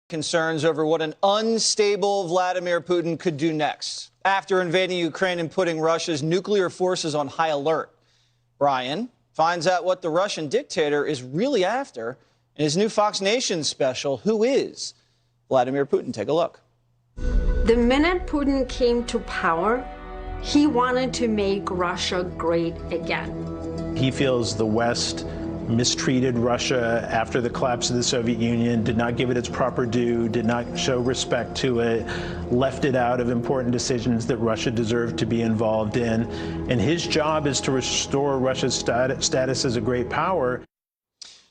Concerns over what an unstable Vladimir Putin could do next after invading Ukraine and putting Russia's nuclear forces on high alert. Brian finds out what the Russian dictator is really after in his new Fox Nation special, Who is Vladimir Putin? Take a look. The minute Putin came to power, he wanted to make Russia great again. He feels the West mistreated Russia after the collapse of the Soviet Union, did not give it its proper due, did not show respect to it, left it out of important decisions that Russia deserved to be involved in. And his job is to restore Russia's status as a great power.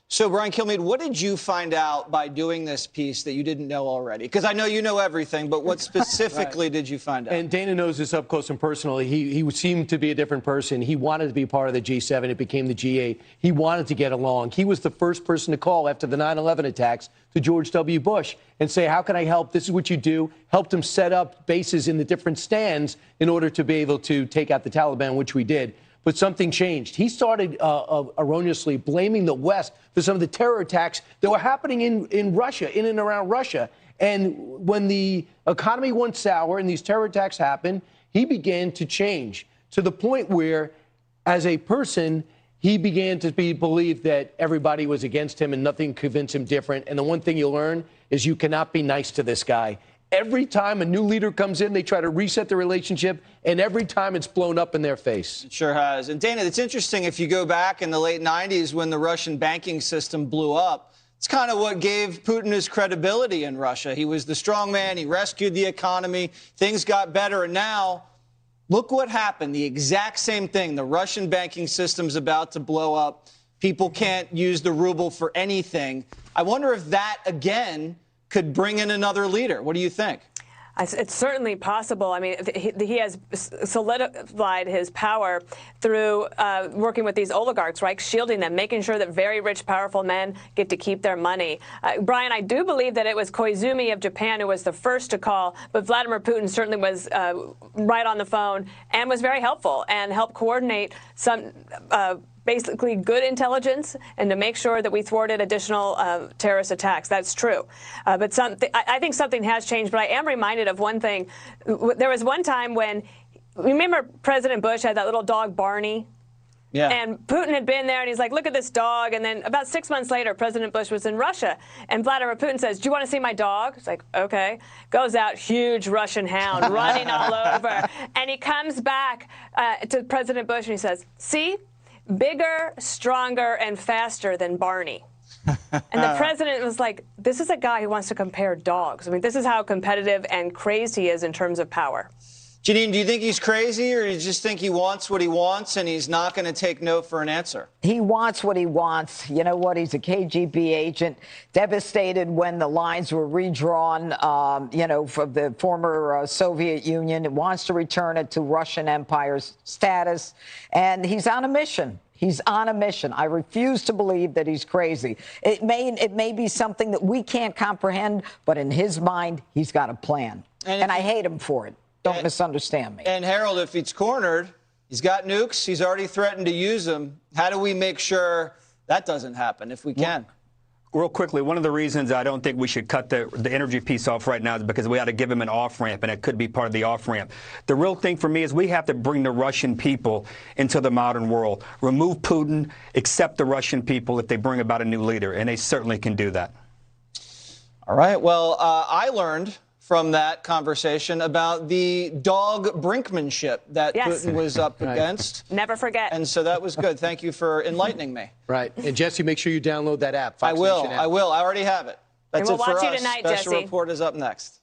So, Brian Kilmeade, what did you find out by doing this piece that you didn't know already? Because I know you know everything, but what specifically did you find out? And Dana knows this up close and personal. He seemed to be a different person. He wanted to be part of the G7. It became the G8. He wanted to get along. He was the first person to call after the 9/11 attacks to George W. Bush and say, how can I help? This is what you do. Helped him set up bases in the different stands in order to be able to take out the Taliban, which we did. But something changed. He started erroneously blaming the West for some of the terror attacks that were happening in Russia, in and around Russia. And when the economy went sour and these terror attacks happened, he began to change to the point where, as a person, he began to believe that everybody was against him and nothing convinced him different. And the one thing you learn is you cannot be nice to this guy. Every time a new leader comes in, they try to reset the relationship, and every time it's blown up in their face. It sure has. And, Dana, it's interesting, if you go back in the late 90s when the Russian banking system blew up, it's kind of what gave Putin his credibility in Russia. He was the strong man. He rescued the economy. Things got better. And now, look what happened. The exact same thing. The Russian banking system's about to blow up. People can't use the ruble for anything. I wonder if that, again, could bring in another leader. What do you think? It's certainly possible. I mean, he has solidified his power through working with these oligarchs, right? Shielding them, making sure that very rich, powerful men get to keep their money. Brian, I do believe that it was Koizumi of Japan who was the first to call, but Vladimir Putin certainly was right on the phone and was very helpful and helped coordinate some basically good intelligence and to make sure that we thwarted additional terrorist attacks. That's true. But I think something has changed. But I am reminded of one thing. There was one time when, remember President Bush had that little dog, Barney? Yeah. And Putin had been there, and he's like, look at this dog. And then about 6 months later, President Bush was in Russia. And Vladimir Putin says, do you want to see my dog? He's like, OK. Goes out, huge Russian hound, running all over. And he comes back to President Bush, and he says, see? Bigger, stronger, and faster than Barney. And the president was like, this is a guy who wants to compare dogs. I mean, this is how competitive and crazed he is in terms of power. Janine, do you think he's crazy, or do you just think he wants what he wants and he's not going to take no for an answer? He wants what he wants. You know what? He's a KGB agent, devastated when the lines were redrawn, from the former Soviet Union. He wants to return it to Russian Empire's status, and he's on a mission. He's on a mission. I refuse to believe that he's crazy. It may be something that we can't comprehend, but in his mind, he's got a plan. And I hate him for it. Don't misunderstand me. And, Harold, if he's cornered, he's got nukes. He's already threatened to use them. How do we make sure that doesn't happen, if we can? Real quickly, one of the reasons I don't think we should cut the energy piece off right now is because we ought to give him an off-ramp, and it could be part of the off-ramp. The real thing for me is we have to bring the Russian people into the modern world. Remove Putin, accept the Russian people if they bring about a new leader, and they certainly can do that. All right. Well, I learned from that conversation about the dog brinkmanship that Putin was up against. Never forget. And so that was good. Thank you for enlightening me. Right. And, Jesse, make sure you download that app. I will. I already have it. That's and we'll it for watch us. You tonight, Special Jesse. Report is up next.